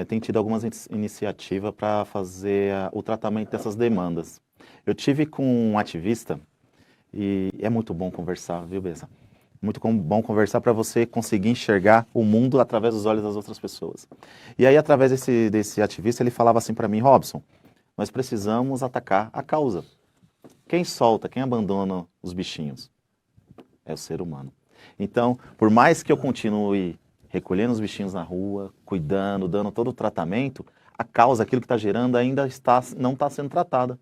tem tido algumas iniciativas para fazer o tratamento dessas demandas. Eu tive com um ativista e é muito bom conversar, viu, Bessa? Muito bom conversar para você conseguir enxergar o mundo através dos olhos das outras pessoas. E aí, através desse ativista, ele falava assim para mim: Robson, nós precisamos atacar a causa. Quem solta, quem abandona os bichinhos? É o ser humano. Então, por mais que eu continue recolhendo os bichinhos na rua, cuidando, dando todo o tratamento, a causa, aquilo que está gerando, ainda não está sendo tratada.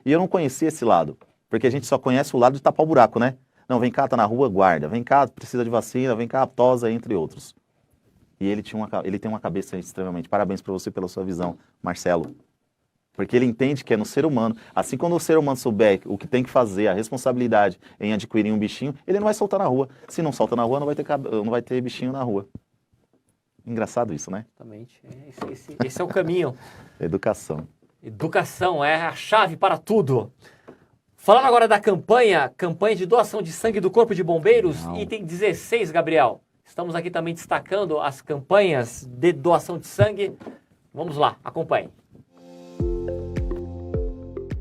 E eu não conhecia esse lado, porque a gente só conhece o lado de tapar o buraco, né? Não, vem cá, tá na rua, guarda. Vem cá, precisa de vacina, vem cá, tosa, entre outros. E ele tem uma cabeça extremamente... Parabéns para você pela sua visão, Marcelo. Porque ele entende que é no ser humano. Assim, quando o ser humano souber o que tem que fazer, a responsabilidade em adquirir um bichinho, ele não vai soltar na rua. Se não solta na rua, não vai ter bichinho na rua. Engraçado isso, né? Exatamente. Esse é o caminho. Educação. Educação é a chave para tudo. Falando agora da campanha de doação de sangue do Corpo de Bombeiros, item 16, Gabriel. Estamos aqui também destacando as campanhas de doação de sangue. Vamos lá, acompanhe.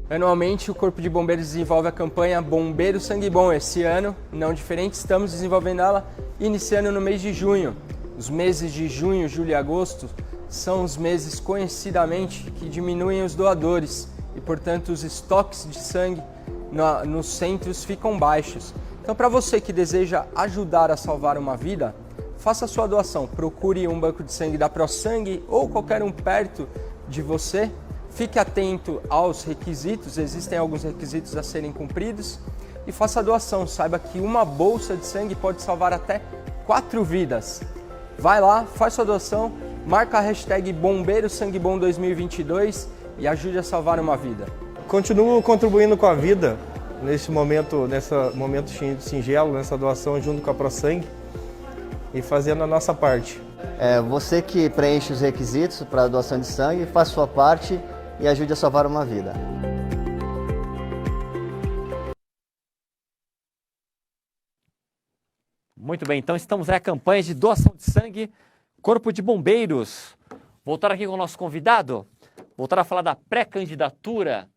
Anualmente, o Corpo de Bombeiros desenvolve a campanha Bombeiro Sangue Bom. Esse ano, não diferente, estamos desenvolvendo ela iniciando no mês de junho. Os meses de junho, julho e agosto são os meses conhecidamente que diminuem os doadores e, portanto, os estoques de sangue nos centros ficam baixos. Então, para você que deseja ajudar a salvar uma vida, faça a sua doação. Procure um banco de sangue da ProSangue ou qualquer um perto de você. Fique atento aos requisitos, existem alguns requisitos a serem cumpridos e faça a doação. Saiba que uma bolsa de sangue pode salvar até 4 vidas. Vai lá, faz sua doação, marca a hashtag Bombeiro Sangue Bom 2022 e ajude a salvar uma vida. Continuo contribuindo com a vida nesse momento singelo, nessa doação junto com a ProSangue e fazendo a nossa parte. Você que preenche os requisitos para a doação de sangue, faça sua parte e ajude a salvar uma vida. Muito bem, então estamos aí a campanha de doação de sangue, Corpo de Bombeiros. Voltar aqui com o nosso convidado, voltar a falar da pré-candidatura.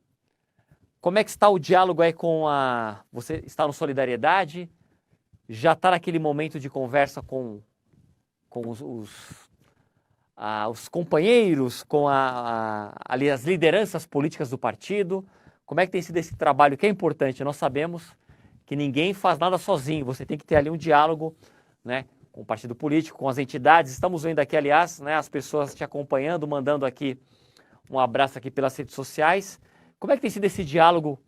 Como é que está o diálogo aí Você está no Solidariedade? Já está naquele momento de conversa com os companheiros, com ali as lideranças políticas do partido? Como é que tem sido esse trabalho que é importante? Nós sabemos que ninguém faz nada sozinho, você tem que ter ali um diálogo, né, com o partido político, com as entidades. Estamos vendo aqui, aliás, né, as pessoas te acompanhando, mandando aqui um abraço aqui pelas redes sociais. Como é que tem sido esse diálogo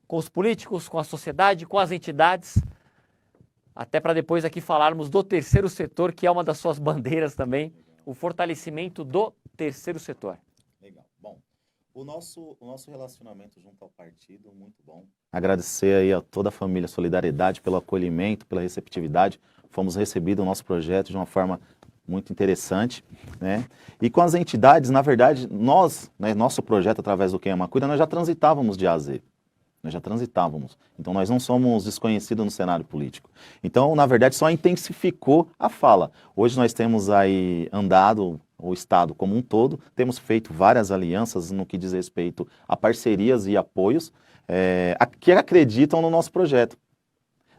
com os políticos, com a sociedade, com as entidades? Até para depois aqui falarmos do terceiro setor, que é uma das suas bandeiras também, o fortalecimento do terceiro setor. Legal. Bom, o nosso relacionamento junto ao partido, muito bom. Agradecer aí a toda a família Solidariedade pelo acolhimento, pela receptividade. Fomos recebidos no nosso projeto de uma forma muito interessante, né? E com as entidades, na verdade, nós, né, nosso projeto através do Quem Ama Cuida, nós já transitávamos de A a Z. Nós já transitávamos. Então, nós não somos desconhecidos no cenário político. Então, na verdade, só intensificou a fala. Hoje nós temos aí andado, o Estado como um todo, temos feito várias alianças no que diz respeito a parcerias e apoios que acreditam no nosso projeto.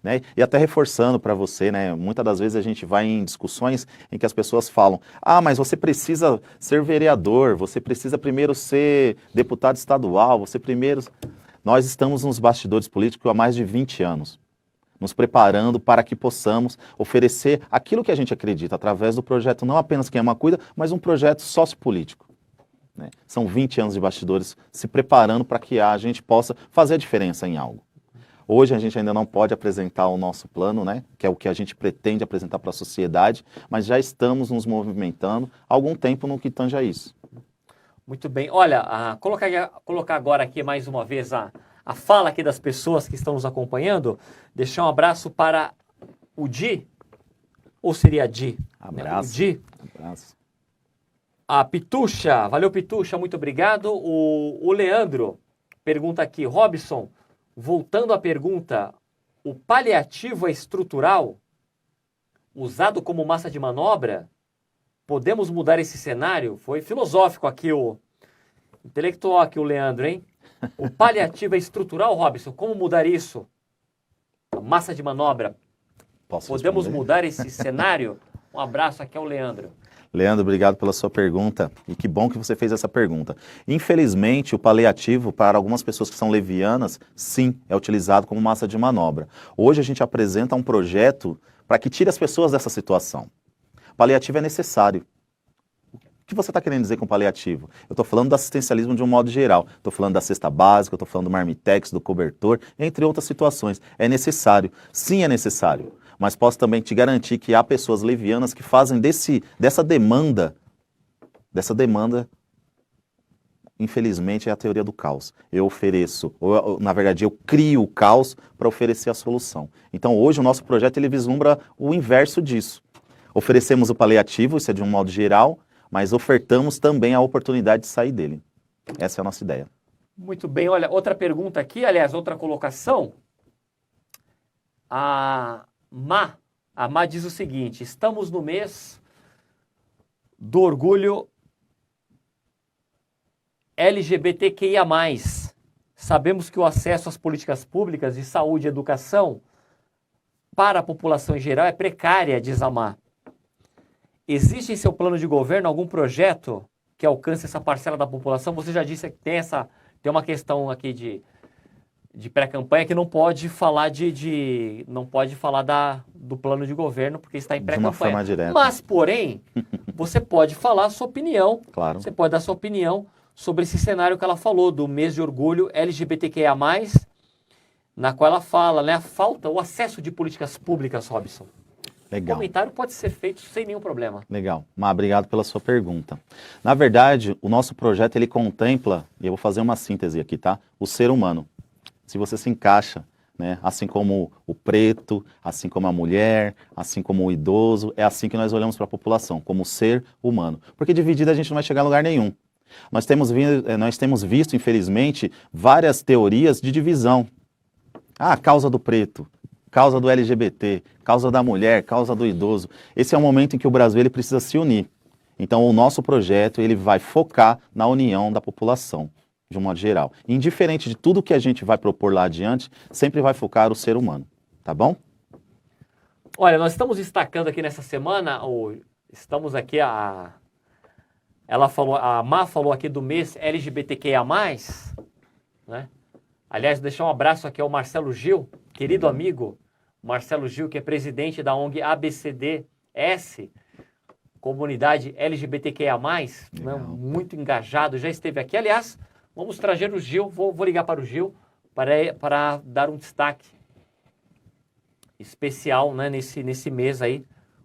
Né? E até reforçando para você, né, muitas das vezes a gente vai em discussões em que as pessoas falam: ah, mas você precisa ser vereador, você precisa primeiro ser deputado estadual, você primeiro... Nós estamos nos bastidores políticos há mais de 20 anos, nos preparando para que possamos oferecer aquilo que a gente acredita, através do projeto não apenas Quem Ama Cuida, mas um projeto sociopolítico. Né? São 20 anos de bastidores se preparando para que a gente possa fazer a diferença em algo. Hoje a gente ainda não pode apresentar o nosso plano, né, que é o que a gente pretende apresentar para a sociedade, mas já estamos nos movimentando há algum tempo no que tange a isso. Muito bem. Olha, colocar agora aqui mais uma vez a a fala aqui das pessoas que estão nos acompanhando. Deixar um abraço para o Di, ou seria Di? Abraço. O Di. Abraço. A Pitucha, valeu Pitucha, muito obrigado. O Leandro pergunta aqui, Robson, voltando à pergunta, o paliativo é estrutural, usado como massa de manobra? Podemos mudar esse cenário? Foi filosófico aqui o intelectual aqui, o Leandro, hein? O paliativo é estrutural, Robson, como mudar isso? A massa de manobra. Podemos mudar esse cenário? Um abraço aqui ao Leandro. Leandro, obrigado pela sua pergunta e que bom que você fez essa pergunta. Infelizmente, o paliativo para algumas pessoas que são levianas, sim, é utilizado como massa de manobra. Hoje a gente apresenta um projeto para que tire as pessoas dessa situação. Paliativo é necessário. O que você está querendo dizer com paliativo? Eu estou falando do assistencialismo de um modo geral. Estou falando da cesta básica, estou falando do marmitex, do cobertor, entre outras situações. É necessário. Sim, é necessário. Mas posso também te garantir que há pessoas levianas que fazem dessa demanda, infelizmente, é a teoria do caos. Eu ofereço, ou na verdade eu crio o caos para oferecer a solução. Então hoje o nosso projeto ele vislumbra o inverso disso. Oferecemos o paliativo, isso é de um modo geral, mas ofertamos também a oportunidade de sair dele. Essa é a nossa ideia. Muito bem, olha, outra pergunta aqui, aliás, outra colocação. A Má diz o seguinte, estamos no mês do orgulho LGBTQIA+. Sabemos que o acesso às políticas públicas de saúde e educação para a população em geral é precária, diz a Má. Existe em seu plano de governo algum projeto que alcance essa parcela da população? Você já disse que tem uma questão aqui de pré-campanha que não pode falar do plano de governo porque está em pré-campanha. De uma forma direta. Mas, porém, você pode falar a sua opinião. Claro. Você pode dar sua opinião sobre esse cenário que ela falou, do mês de orgulho LGBTQIA+, na qual ela fala, né, a falta, o acesso de políticas públicas, Robson. Legal. O comentário pode ser feito sem nenhum problema. Legal. Má, obrigado pela sua pergunta. Na verdade, o nosso projeto, ele contempla, e eu vou fazer uma síntese aqui, tá? O ser humano. Se você se encaixa, né? Assim como o preto, assim como a mulher, assim como o idoso, é assim que nós olhamos para a população, como ser humano. Porque dividida a gente não vai chegar a lugar nenhum. Nós temos visto, infelizmente, várias teorias de divisão. Causa do preto, causa do LGBT, causa da mulher, causa do idoso. Esse é um momento em que o Brasil ele precisa se unir. Então, o nosso projeto ele vai focar na união da população, de um modo geral. Indiferente de tudo que a gente vai propor lá adiante, sempre vai focar o ser humano. Tá bom? Olha, nós estamos destacando aqui nessa semana, estamos aqui, a Má falou aqui do mês LGBTQIA+, né? Aliás, deixar um abraço aqui ao Marcelo Gil, querido amigo Marcelo Gil, que é presidente da ONG ABCDS, comunidade LGBTQIA+, né? Muito engajado, já esteve aqui. Aliás, vamos trazer o Gil, vou ligar para o Gil para dar um destaque especial, né, nesse mês aí,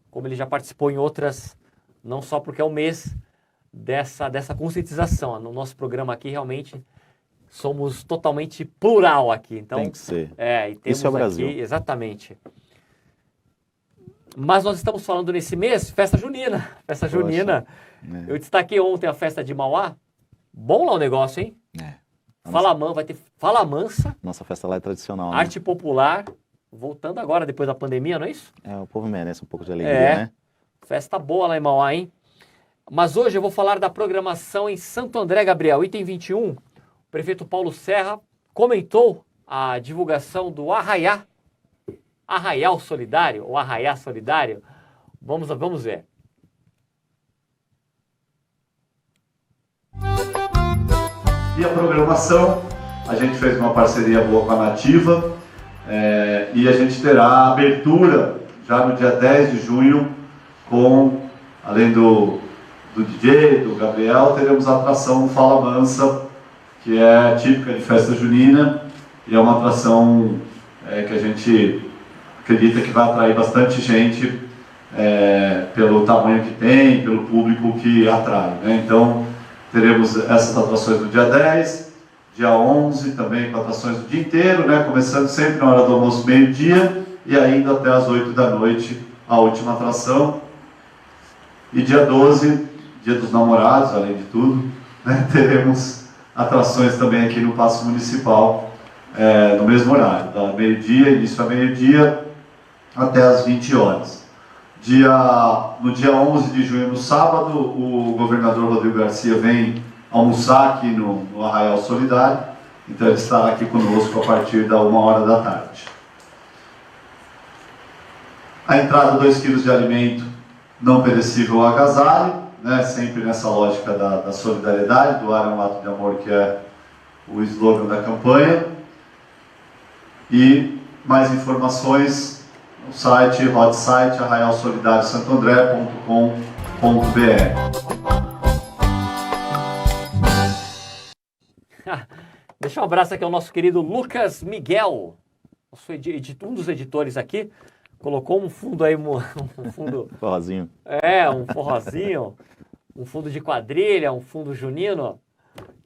como ele já participou em outras, não só porque é o mês dessa conscientização. No nosso programa aqui, realmente, somos totalmente plural aqui. Então, tem que ser. E temos isso é o Brasil. Aqui, exatamente. Mas nós estamos falando nesse mês, festa junina. Festa junina. Eu destaquei ontem a festa de Mauá. Bom lá o negócio, hein? Vai ter Fala Mansa. Nossa festa lá é tradicional, Arte popular. Voltando agora, depois da pandemia, não é isso? O povo merece um pouco de alegria, né? Festa boa lá em Mauá, hein? Mas hoje eu vou falar da programação em Santo André, Gabriel. Item 21, o prefeito Paulo Serra comentou a divulgação do Arraiá Solidário, ou Arraiá Solidário. Vamos ver. E a programação, a gente fez uma parceria boa com a Nativa, e a gente terá a abertura já no dia 10 de junho com, além do DJ, do Gabriel, teremos a atração Fala Mansa, que é típica de festa junina, e é uma atração que a gente acredita que vai atrair bastante gente pelo tamanho que tem, pelo público que atrai, né? Então, teremos essas atrações no dia 10, Dia 11 também com atrações do dia inteiro, né? Começando sempre na hora do almoço, meio-dia, e ainda até as 8 da noite, a última atração. E dia 12, dia dos namorados, além de tudo, né? Teremos atrações também aqui no Paço Municipal, no mesmo horário, da meio-dia, início a meio-dia, até as 20 horas. No dia 11 de junho, no sábado, o governador Rodrigo Garcia vem almoçar aqui no Arraial Solidário, então ele estará aqui conosco a partir da 1h da tarde. A entrada, 2 quilos de alimento não perecível ao agasalho, né, sempre nessa lógica da solidariedade, doar é um ato de amor, que é o slogan da campanha. E mais informações no site, hot site, arraialsolidariosantandré.com.br. Deixa um abraço aqui ao nosso querido Lucas Miguel, um dos editores aqui. Colocou um fundo aí, um fundo... Forrozinho. Um forrozinho, um fundo de quadrilha, um fundo junino.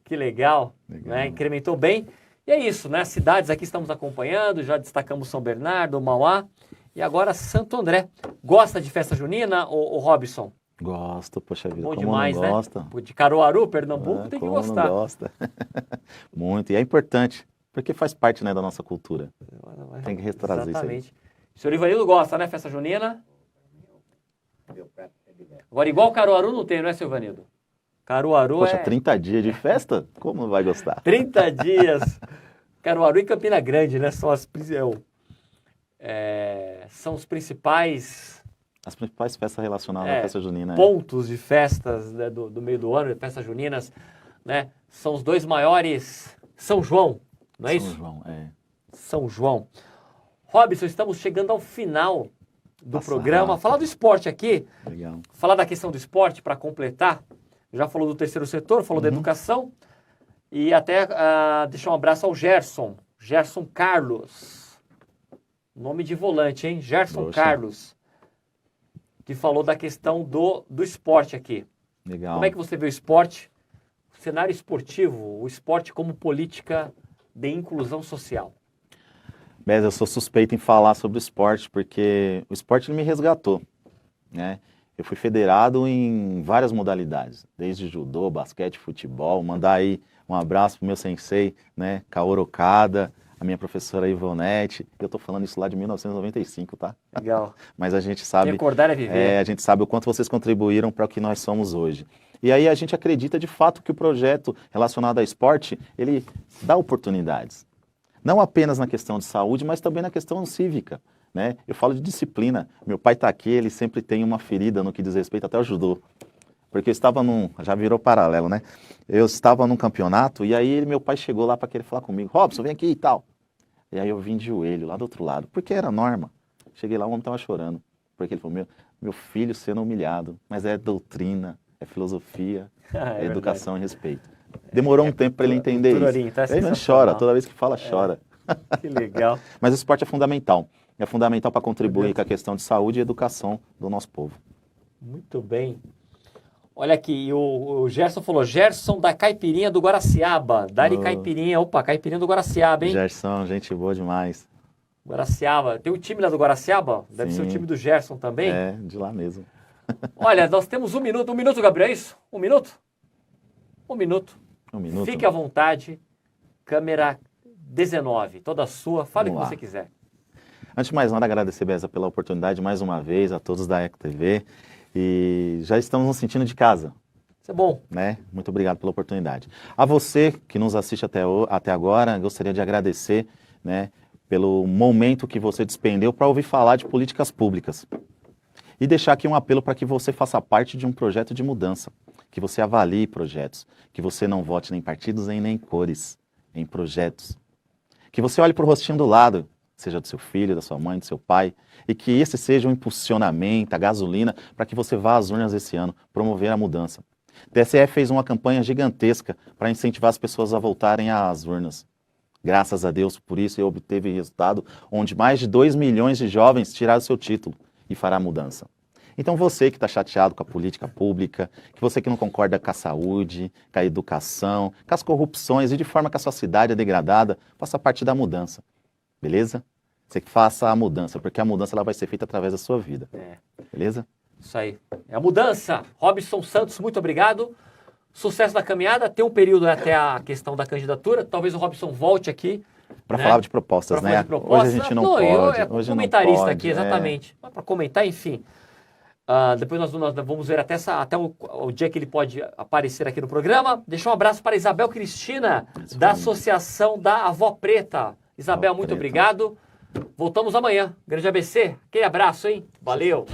Que legal, né? Incrementou bem. E é isso, né? As cidades aqui estamos acompanhando, já destacamos São Bernardo, Mauá e agora Santo André. Gosta de festa junina, o Robson? Gosto, poxa vida, Bom como demais, não gosta? Né? De Caruaru, Pernambuco, tem que como gostar. Não gosta? Muito, e é importante, porque faz parte, né, da nossa cultura. Tem que retrazer isso aí. O senhor Ivanildo gosta, né, festa junina? Agora, igual Caruaru não tem, não é, seu Ivanildo? Caruaru Poxa, 30 dias de festa? Como não vai gostar? 30 dias. Caruaru e Campina Grande, né? São os principais... As principais festas relacionadas à festa junina. Pontos de festas, né, do meio do ano, de festas juninas, né? São os 2 maiores... São João, não é isso? São João, São João. Robson, estamos chegando ao final do programa. Falar do esporte aqui. Legal. Falar da questão do esporte para completar. Já falou do terceiro setor, falou da educação. E até deixar um abraço ao Gerson Carlos. Nome de volante, hein? Gerson Carlos. Que falou da questão do esporte aqui. Legal. Como é que você vê o esporte, o cenário esportivo, o esporte como política de inclusão social? Bez, eu sou suspeito em falar sobre o esporte, porque o esporte me resgatou, né? Eu fui federado em várias modalidades, desde judô, basquete, futebol. Mandar aí um abraço pro meu sensei, né, Kaoru Okada, a minha professora Ivonete. Eu tô falando isso lá de 1995, tá? Legal. Mas a gente sabe... Recordar é viver. A gente sabe o quanto vocês contribuíram para o que nós somos hoje. E aí a gente acredita de fato que o projeto relacionado ao esporte, ele dá oportunidades. Não apenas na questão de saúde, mas também na questão cívica, né? Eu falo de disciplina. Meu pai está aqui, ele sempre tem uma ferida no que diz respeito até ao judô. Porque eu estava já virou paralelo, né? Eu estava num campeonato e aí meu pai chegou lá para querer falar comigo. Robson, vem aqui e tal. E aí eu vim de joelho lá do outro lado, porque era norma. Cheguei lá, o homem estava chorando. Porque ele falou, meu filho sendo humilhado, mas é doutrina, é filosofia, é educação e respeito. Demorou um tempo para ele entender isso. Ele não chora, toda vez que fala, chora. Que legal. Mas o esporte é fundamental. É fundamental para contribuir com a questão de saúde e educação do nosso povo. Muito bem. Olha aqui, o Gerson falou, Gerson da Caipirinha do Guaraciaba. Dari Caipirinha, opa, Caipirinha do Guaraciaba, hein? Gerson, gente boa demais. Guaraciaba. Tem o time lá do Guaraciaba? Deve ser o time do Gerson também? É, de lá mesmo. Olha, nós temos 1 minuto. 1 minuto, Gabriel, é isso? 1 minuto? 1 minuto. 1 minuto. Fique à vontade. Câmera 19, toda sua. Fale o que você quiser. Antes de mais nada, agradecer, Beza, pela oportunidade mais uma vez, a todos da Eco TV. E já estamos nos sentindo de casa. Isso é bom. Né? Muito obrigado pela oportunidade. A você que nos assiste até agora, gostaria de agradecer, né, pelo momento que você despendeu para ouvir falar de políticas públicas. E deixar aqui um apelo para que você faça parte de um projeto de mudança, que você avalie projetos, que você não vote nem partidos nem cores, em projetos. Que você olhe para o rostinho do lado, seja do seu filho, da sua mãe, do seu pai, e que esse seja um impulsionamento, a gasolina, para que você vá às urnas esse ano, promover a mudança. O TSE fez uma campanha gigantesca para incentivar as pessoas a voltarem às urnas. Graças a Deus por isso, ele obteve resultado onde mais de 2 milhões de jovens tiraram seu título e fará mudança. Então você que está chateado com a política pública, que você que não concorda com a saúde, com a educação, com as corrupções e de forma que a sua cidade é degradada, faça parte da mudança, beleza? Você que faça a mudança, porque a mudança ela vai ser feita através da sua vida, beleza? Isso aí. É a mudança. Robson Santos, muito obrigado. Sucesso da caminhada. Tem um período até a questão da candidatura. Talvez o Robson volte aqui. Para falar de propostas, né? Hoje a gente não pode. Hoje comentarista aqui, exatamente. Para comentar, enfim. Depois nós vamos ver até o dia que ele pode aparecer aqui no programa. Deixa um abraço para Isabel Cristina, da Associação da Avó Preta. Isabel, muito obrigado. Voltamos amanhã. Grande ABC. Aquele abraço, hein? Valeu.